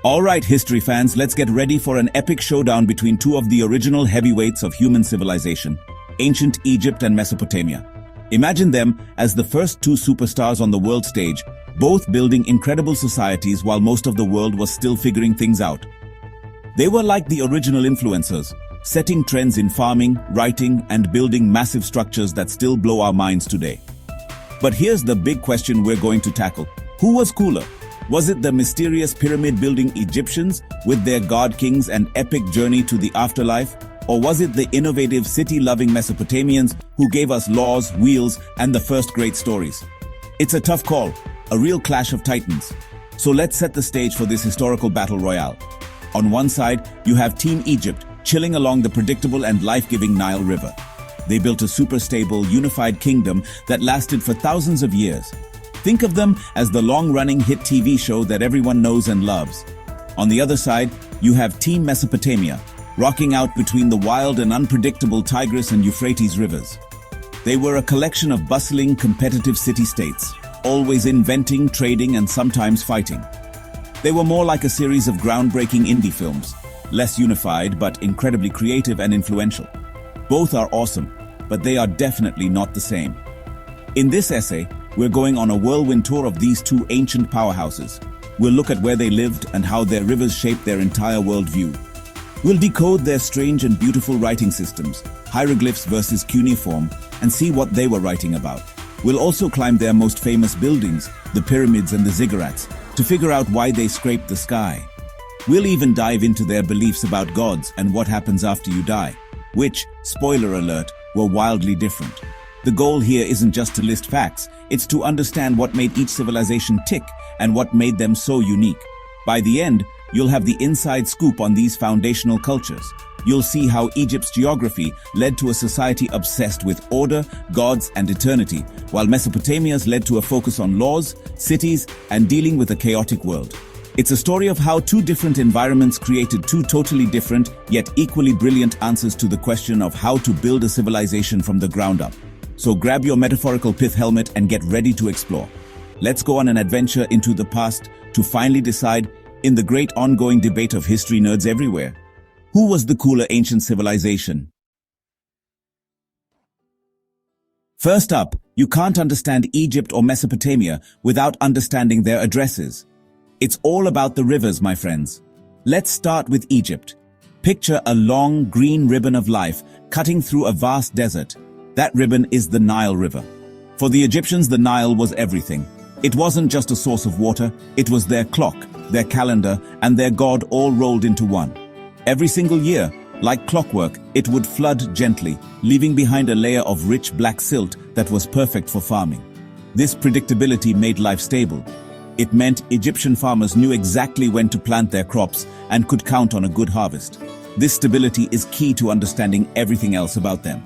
Alright, history fans, let's get ready for an epic showdown between two of the original heavyweights of human civilization, ancient Egypt and Mesopotamia. Imagine them as the first two superstars on the world stage, both building incredible societies while most of the world was still figuring things out. They were like the original influencers, setting trends in farming, writing, and building massive structures that still blow our minds today. But here's the big question we're going to tackle. Who was cooler? Was it the mysterious pyramid-building Egyptians with their god-kings and epic journey to the afterlife? Or was it the innovative city-loving Mesopotamians who gave us laws, wheels, and the first great stories? It's a tough call, a real clash of titans. So let's set the stage for this historical battle royale. On one side, you have Team Egypt, chilling along the predictable and life-giving Nile River. They built a super-stable, unified kingdom that lasted for thousands of years. Think of them as the long-running hit TV show that everyone knows and loves. On the other side, you have Team Mesopotamia, rocking out between the wild and unpredictable Tigris and Euphrates rivers. They were a collection of bustling, competitive city-states, always inventing, trading, and sometimes fighting. They were more like a series of groundbreaking indie films, less unified but incredibly creative and influential. Both are awesome, but they are definitely not the same. In this essay, we're going on a whirlwind tour of these two ancient powerhouses. We'll look at where they lived and how their rivers shaped their entire worldview. We'll decode their strange and beautiful writing systems, hieroglyphs versus cuneiform, and see what they were writing about. We'll also climb their most famous buildings, the pyramids and the ziggurats, to figure out why they scraped the sky. We'll even dive into their beliefs about gods and what happens after you die, which, spoiler alert, were wildly different. The goal here isn't just to list facts, it's to understand what made each civilization tick and what made them so unique. By the end, you'll have the inside scoop on these foundational cultures. You'll see how Egypt's geography led to a society obsessed with order, gods, and eternity, while Mesopotamia's led to a focus on laws, cities, and dealing with a chaotic world. It's a story of how two different environments created two totally different, yet equally brilliant answers to the question of how to build a civilization from the ground up. So grab your metaphorical pith helmet and get ready to explore. Let's go on an adventure into the past to finally decide, in the great ongoing debate of history nerds everywhere, who was the cooler ancient civilization? First up, you can't understand Egypt or Mesopotamia without understanding their addresses. It's all about the rivers, my friends. Let's start with Egypt. Picture a long, green ribbon of life cutting through a vast desert. That ribbon is the Nile River. For the Egyptians, the Nile was everything. It wasn't just a source of water, it was their clock, their calendar, and their god all rolled into one. Every single year, like clockwork, it would flood gently, leaving behind a layer of rich black silt that was perfect for farming. This predictability made life stable. It meant Egyptian farmers knew exactly when to plant their crops and could count on a good harvest. This stability is key to understanding everything else about them.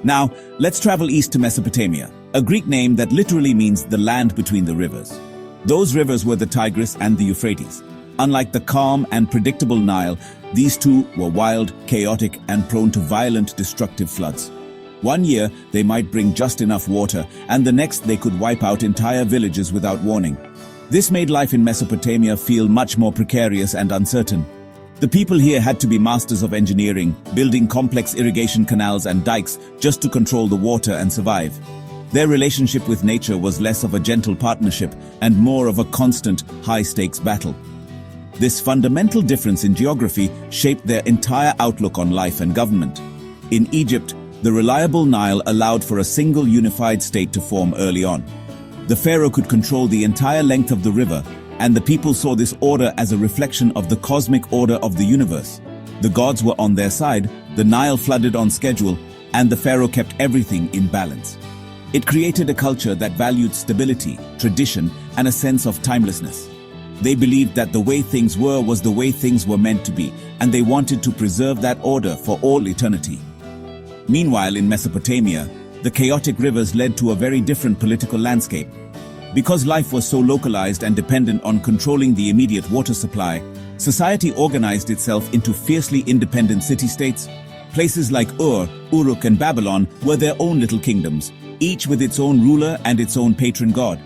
Now, let's travel east to Mesopotamia, a Greek name that literally means the land between the rivers. Those rivers were the Tigris and the Euphrates. Unlike the calm and predictable Nile, these two were wild, chaotic, and prone to violent, destructive floods. One year, they might bring just enough water, and the next they could wipe out entire villages without warning. This made life in Mesopotamia feel much more precarious and uncertain. The people here had to be masters of engineering, building complex irrigation canals and dikes just to control the water and survive. Their relationship with nature was less of a gentle partnership and more of a constant, high-stakes battle. This fundamental difference in geography shaped their entire outlook on life and government. In Egypt, the reliable Nile allowed for a single unified state to form early on. The pharaoh could control the entire length of the river, and the people saw this order as a reflection of the cosmic order of the universe. The gods were on their side, the Nile flooded on schedule, and the pharaoh kept everything in balance. It created a culture that valued stability, tradition, and a sense of timelessness. They believed that the way things were was the way things were meant to be, and they wanted to preserve that order for all eternity. Meanwhile, in Mesopotamia, the chaotic rivers led to a very different political landscape. Because life was so localized and dependent on controlling the immediate water supply, society organized itself into fiercely independent city-states. Places like Ur, Uruk, and Babylon were their own little kingdoms, each with its own ruler and its own patron god.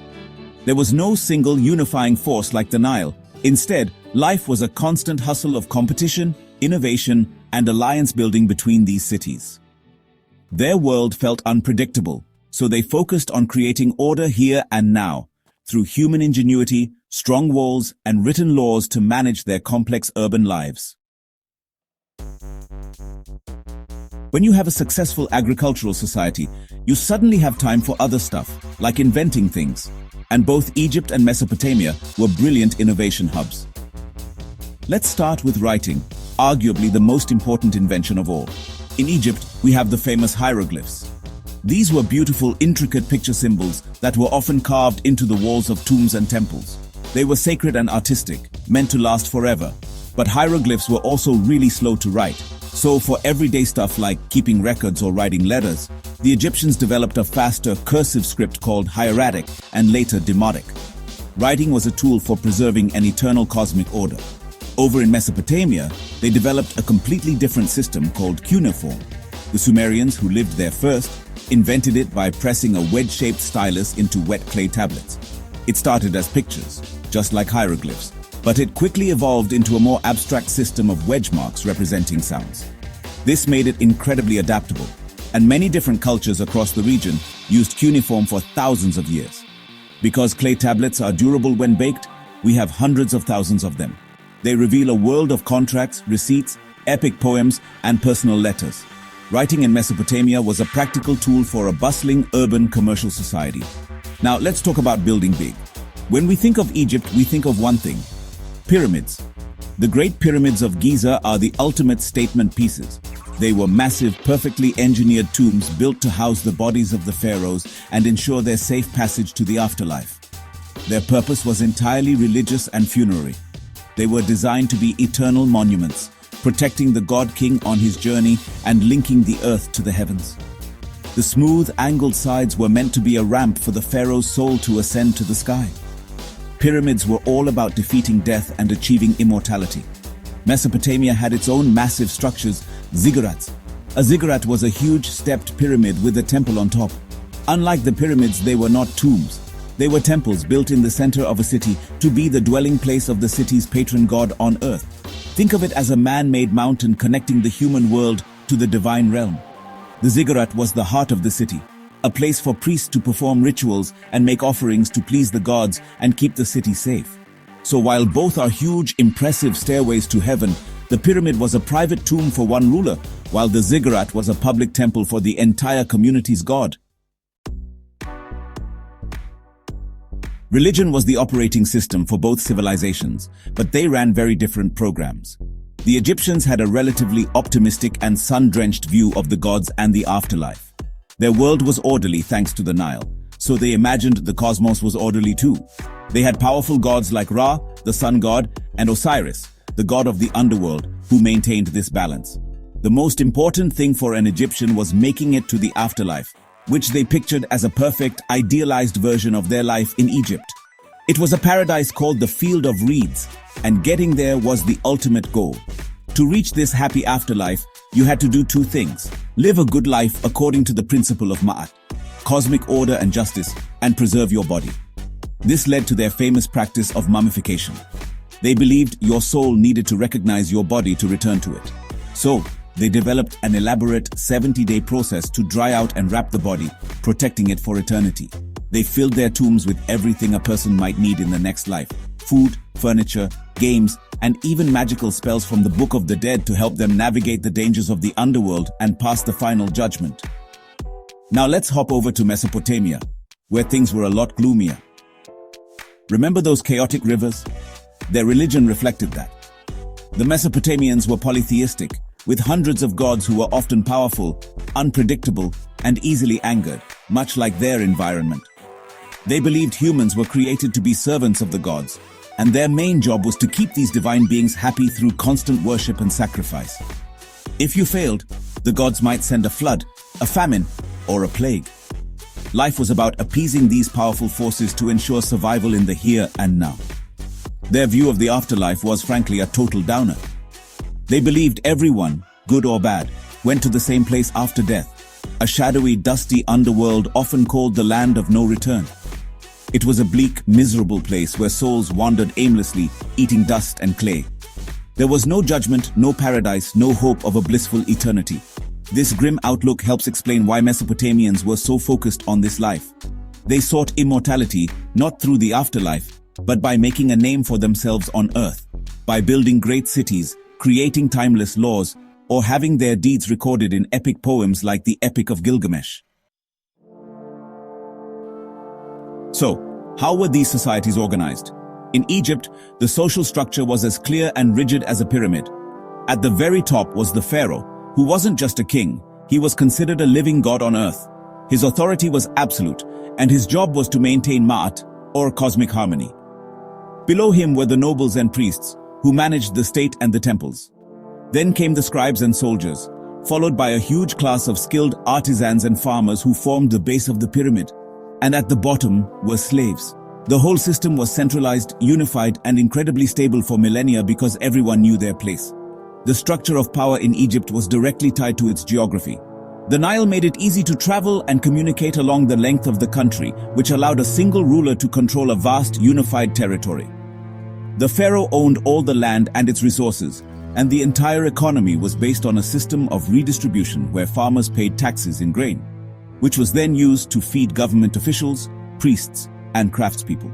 There was no single unifying force like the Nile. Instead, Life was a constant hustle of competition, innovation, and alliance building between these cities. Their world felt unpredictable, so they focused on creating order here and now, through human ingenuity, strong walls, and written laws to manage their complex urban lives. When you have a successful agricultural society, you suddenly have time for other stuff, like inventing things. And both Egypt and Mesopotamia were brilliant innovation hubs. Let's start with writing, arguably the most important invention of all. In Egypt, we have the famous hieroglyphs. These were beautiful, intricate picture symbols that were often carved into the walls of tombs and temples. They were sacred and artistic, meant to last forever. But hieroglyphs were also really slow to write. So for everyday stuff like keeping records or writing letters, the Egyptians developed a faster, cursive script called hieratic and later demotic. Writing was a tool for preserving an eternal cosmic order. Over in Mesopotamia, they developed a completely different system called cuneiform. The Sumerians, who lived there first, invented it by pressing a wedge-shaped stylus into wet clay tablets. It started as pictures, just like hieroglyphs, but it quickly evolved into a more abstract system of wedge marks representing sounds. This made it incredibly adaptable, and many different cultures across the region used cuneiform for thousands of years. Because clay tablets are durable when baked, we have hundreds of thousands of them. They reveal a world of contracts, receipts, epic poems, and personal letters. Writing in Mesopotamia was a practical tool for a bustling, urban, commercial society. Now, let's talk about building big. When we think of Egypt, we think of one thing: pyramids. The Great Pyramids of Giza are the ultimate statement pieces. They were massive, perfectly engineered tombs built to house the bodies of the pharaohs and ensure their safe passage to the afterlife. Their purpose was entirely religious and funerary. They were designed to be eternal monuments, protecting the god-king on his journey and linking the earth to the heavens. The smooth, angled sides were meant to be a ramp for the pharaoh's soul to ascend to the sky. Pyramids were all about defeating death and achieving immortality. Mesopotamia had its own massive structures, ziggurats. A ziggurat was a huge stepped pyramid with a temple on top. Unlike the pyramids, they were not tombs. They were temples built in the center of a city to be the dwelling place of the city's patron god on earth. Think of it as a man-made mountain connecting the human world to the divine realm. The ziggurat was the heart of the city, a place for priests to perform rituals and make offerings to please the gods and keep the city safe. So while both are huge, impressive stairways to heaven, the pyramid was a private tomb for one ruler, while the ziggurat was a public temple for the entire community's god. Religion was the operating system for both civilizations, but they ran very different programs. The Egyptians had a relatively optimistic and sun-drenched view of the gods and the afterlife. Their world was orderly thanks to the Nile, so they imagined the cosmos was orderly too. They had powerful gods like Ra, the sun god, and Osiris, the god of the underworld, who maintained this balance. The most important thing for an Egyptian was making it to the afterlife, which they pictured as a perfect, idealized version of their life in Egypt. It was a paradise called the Field of Reeds, and getting there was the ultimate goal. To reach this happy afterlife, you had to do two things: live a good life according to the principle of Ma'at, cosmic order and justice, and preserve your body. This led to their famous practice of mummification. They believed your soul needed to recognize your body to return to it. So, they developed an elaborate 70-day process to dry out and wrap the body, protecting it for eternity. They filled their tombs with everything a person might need in the next life: food, furniture, games, and even magical spells from the Book of the Dead to help them navigate the dangers of the underworld and pass the final judgment. Now let's hop over to Mesopotamia, where things were a lot gloomier. Remember those chaotic rivers? Their religion reflected that. The Mesopotamians were polytheistic, with hundreds of gods who were often powerful, unpredictable, and easily angered, much like their environment. They believed humans were created to be servants of the gods, and their main job was to keep these divine beings happy through constant worship and sacrifice. If you failed, the gods might send a flood, a famine, or a plague. Life was about appeasing these powerful forces to ensure survival in the here and now. Their view of the afterlife was frankly a total downer. They believed everyone, good or bad, went to the same place after death, a shadowy, dusty underworld often called the land of no return. It was a bleak, miserable place where souls wandered aimlessly, eating dust and clay. There was no judgment, no paradise, no hope of a blissful eternity. This grim outlook helps explain why Mesopotamians were so focused on this life. They sought immortality, not through the afterlife, but by making a name for themselves on earth, by building great cities, creating timeless laws, or having their deeds recorded in epic poems like the Epic of Gilgamesh. So, how were these societies organized? In Egypt, the social structure was as clear and rigid as a pyramid. At the very top was the pharaoh, who wasn't just a king, he was considered a living god on earth. His authority was absolute, and his job was to maintain Ma'at, or cosmic harmony. Below him were the nobles and priests, who managed the state and the temples. Then came the scribes and soldiers, followed by a huge class of skilled artisans and farmers who formed the base of the pyramid. And at the bottom were slaves. The whole system was centralized, unified, and incredibly stable for millennia because everyone knew their place. The structure of power in Egypt was directly tied to its geography. The Nile made it easy to travel and communicate along the length of the country, which allowed a single ruler to control a vast, unified territory. The pharaoh owned all the land and its resources, and the entire economy was based on a system of redistribution where farmers paid taxes in grain, which was then used to feed government officials, priests, and craftspeople.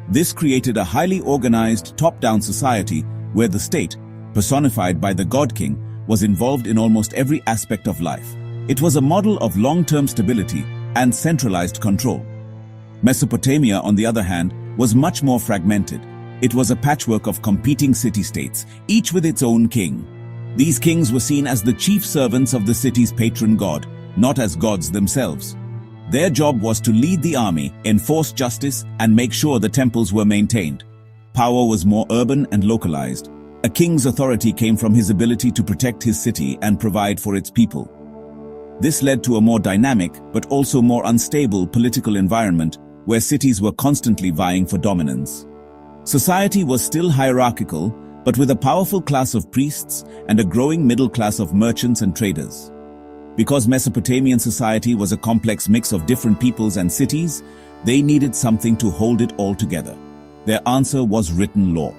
This created a highly organized, top-down society where the state, personified by the God King, was involved in almost every aspect of life. It was a model of long-term stability and centralized control. Mesopotamia, on the other hand, was much more fragmented. It was a patchwork of competing city-states, each with its own king. These kings were seen as the chief servants of the city's patron god, not as gods themselves. Their job was to lead the army, enforce justice, and make sure the temples were maintained. Power was more urban and localized. A king's authority came from his ability to protect his city and provide for its people. This led to a more dynamic, but also more unstable political environment where cities were constantly vying for dominance. Society was still hierarchical, but with a powerful class of priests and a growing middle class of merchants and traders. Because Mesopotamian society was a complex mix of different peoples and cities, they needed something to hold it all together. Their answer was written law.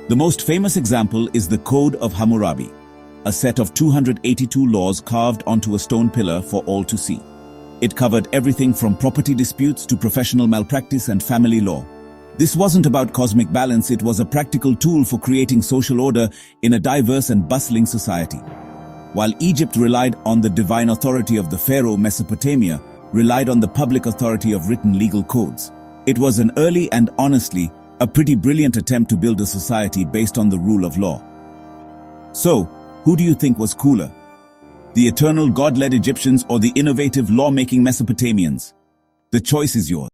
The most famous example is the Code of Hammurabi, a set of 282 laws carved onto a stone pillar for all to see. It covered everything from property disputes to professional malpractice and family law. This wasn't about cosmic balance, it was a practical tool for creating social order in a diverse and bustling society. While Egypt relied on the divine authority of the pharaoh, Mesopotamia relied on the public authority of written legal codes. It was an early and honestly a pretty brilliant attempt to build a society based on the rule of law. So, who do you think was cooler? The eternal God-led Egyptians or the innovative law-making Mesopotamians? The choice is yours.